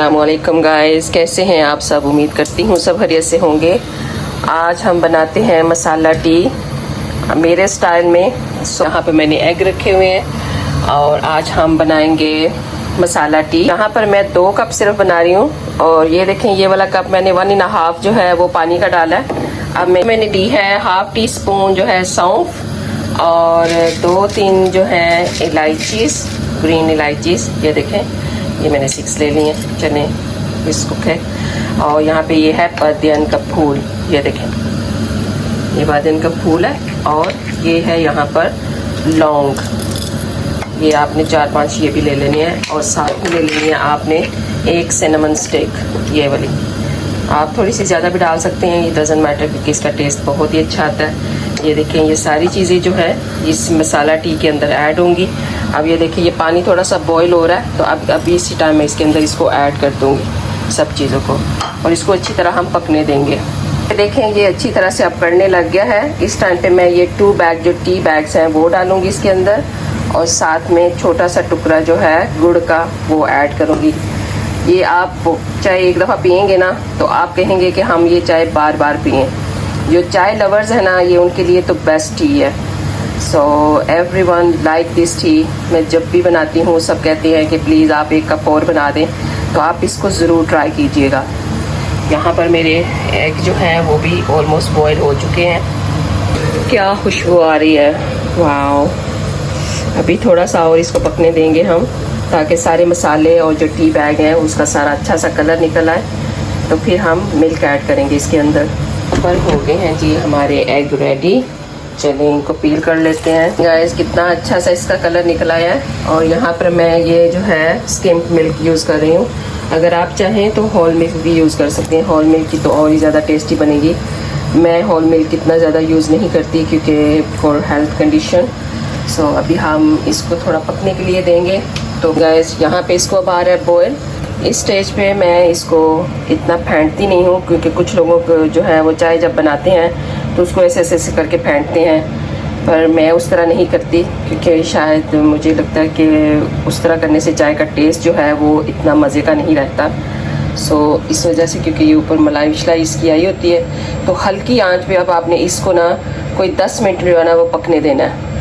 अस्सलामुअलैकुम गाइस, कैसे हैं आप सब। उम्मीद करती हूँ सब खैरियत से होंगे। आज हम बनाते हैं मसाला टी मेरे स्टाइल में। यहाँ पे मैंने एग रखे हुए हैं और आज हम बनाएंगे मसाला टी। यहाँ पर मैं 2 कप सिर्फ बना रही हूँ और ये देखें, ये वाला कप मैंने 1.5 जो है वो पानी का डाला है। अब मैंने दी है ½ टीस्पून जो है सौंफ और 2-3 जो है इलायचीज़, ग्रीन इलायचीज़। ये देखें, ये मैंने 6 ले लिए हैं, चने इसको है। और यहाँ पे ये है बादियान का फूल, ये देखें, ये बादियान का फूल है। और ये है यहाँ पर लौंग, ये आपने 4-5 ये भी ले लेनी है। और साथ में ले लेनी है आपने 1 सिनेमन स्टिक, ये वाली। आप थोड़ी सी ज़्यादा भी डाल सकते हैं, ये डजंट मैटर, क्योंकि इसका टेस्ट बहुत ही अच्छा आता है। ये देखें, ये सारी चीज़ें जो है इस मसाला टी के अंदर ऐड होंगी। अब ये देखिए, ये पानी थोड़ा सा बॉईल हो रहा है, तो अब अभी इसी टाइम मैं इसके अंदर इसको ऐड कर दूँगी सब चीज़ों को, और इसको अच्छी तरह हम पकने देंगे। देखें, ये अच्छी तरह से अब पकने लग गया है। इस टाइम पे मैं ये 2 बैग जो टी बैग्स हैं वो डालूँगी इसके अंदर, और साथ में छोटा सा टुकड़ा जो है गुड़ का वो ऐड करूँगी। ये आप चाय एक दफ़ा पियेंगे ना तो आप कहेंगे कि हम ये चाय बार बार पिएँ। जो चाय लवर्स है ना, ये उनके लिए तो बेस्ट टी है। So everyone like this T. मैं जब भी बनाती हूँ सब कहते हैं कि प्लीज़ आप 1 कप और बना दें, तो आप इसको ज़रूर ट्राई कीजिएगा। यहाँ पर मेरे एग जो हैं वो भी ऑलमोस्ट बॉयल हो चुके हैं। क्या खुशबू आ रही है, वाओ। अभी थोड़ा सा और इसको पकने देंगे हम, ताकि सारे मसाले और जो टी बैग है उसका सारा अच्छा सा कलर निकल आए। तो फिर हम मिल्क ऐड करेंगे इसके अंदर। पर हो गए हैं जी हमारे एग रेडी। चलिए इनको पील कर लेते हैं। गाइस, कितना अच्छा सा इसका कलर निकल आया है। और यहाँ पर मैं ये जो है स्किम्ड मिल्क यूज़ कर रही हूँ। अगर आप चाहें तो होल मिल्क भी यूज़ कर सकते हैं। होल मिल्क की तो और ही ज़्यादा टेस्टी बनेगी। मैं होल मिल्क इतना ज़्यादा यूज़ नहीं करती क्योंकि फॉर हेल्थ कंडीशन। सो अभी हम इसको थोड़ा पकने के लिए देंगे। तो गाइस, यहाँ पे इसको अब आ रहा है बॉयल। इस स्टेज पे मैं इसको इतना फेंटती नहीं हूँ, क्योंकि कुछ लोगों को जो है वो चाय जब बनाते हैं तो उसको ऐसे ऐसे करके फेंटते हैं, पर मैं उस तरह नहीं करती, क्योंकि शायद मुझे लगता है कि उस तरह करने से चाय का टेस्ट जो है वो इतना मज़े का नहीं रहता। सो इस वजह से, क्योंकि ये ऊपर मलाई विशलाई इसकी आई होती है, तो हल्की आंच पे अब आपने इसको ना कोई 10 मिनट जो है ना वो पकने देना है।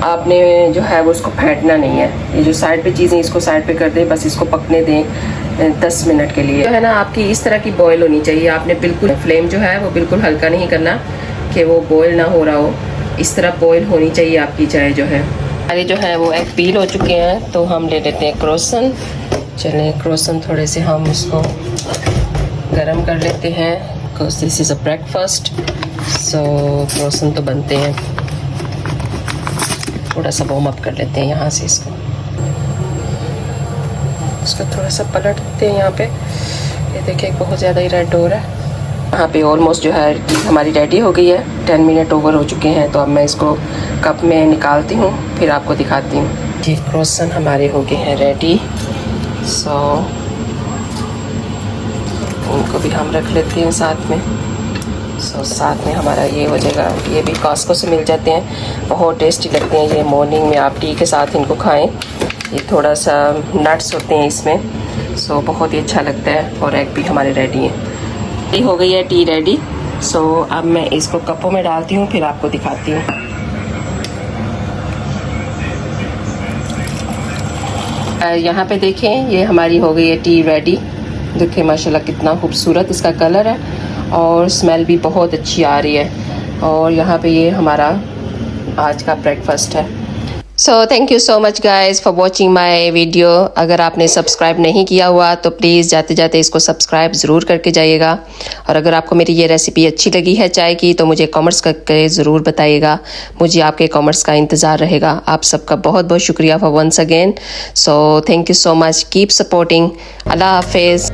आपने जो है वो उसको फेंटना नहीं है। ये जो साइड पे चीज़ें इसको साइड पे कर दें, बस इसको पकने दें 10 मिनट के लिए। जो है ना आपकी इस तरह की बॉयल होनी चाहिए। आपने बिल्कुल फ्लेम जो है वो बिल्कुल हल्का नहीं करना कि वो बॉयल ना हो रहा हो। इस तरह बॉयल होनी चाहिए आपकी चाय जो है। हमारे जो है वो एग पील हो चुके हैं, तो हम ले लेते हैं क्रोसन। चलें, क्रोसन थोड़े से हम उसको गर्म कर लेते हैं, because this is a breakfast. So croissant तो बनते हैं। थोड़ा सा वार्म अप कर लेते हैं यहाँ से इसको थोड़ा सा पलट देते हैं यहाँ पे। ये देखिए बहुत ज़्यादा ही रेड हो रहा है। यहाँ पे ऑलमोस्ट जो है हमारी रेडी हो गई है। 10 मिनट ओवर हो चुके हैं, तो अब मैं इसको कप में निकालती हूँ, फिर आपको दिखाती हूँ। जी, क्रोसन हमारे हो गए हैं रेडी। सो उनको भी हम रख लेते हैं साथ में। साथ में हमारा ये हो जाएगा। ये भी कॉस्को से मिल जाते हैं, बहुत टेस्टी लगते हैं। ये मॉर्निंग में आप टी के साथ इनको खाएं। ये थोड़ा सा नट्स होते हैं इसमें, सो बहुत ही अच्छा लगता है। और एग भी हमारे रेडी हैं। टी हो गई है, टी रेडी। सो अब मैं इसको कपों में डालती हूँ, फिर आपको दिखाती हूँ। यहाँ पे देखें, ये हमारी हो गई है टी रेडी। देखिए माशाल्लाह कितना खूबसूरत इसका कलर है और स्मेल भी बहुत अच्छी आ रही है। और यहाँ पे ये हमारा आज का ब्रेकफास्ट है। सो thank you so much guys for watching my video. अगर आपने सब्सक्राइब नहीं किया हुआ तो प्लीज़ जाते जाते इसको सब्सक्राइब ज़रूर करके जाइएगा। और अगर आपको मेरी ये रेसिपी अच्छी लगी है चाय की, तो मुझे कमेंट्स करके ज़रूर बताइएगा। मुझे आपके कमेंट्स का इंतज़ार रहेगा। आप सबका बहुत बहुत शुक्रिया for once again. So thank you so much, keep supporting. अल्लाह हाफिज़।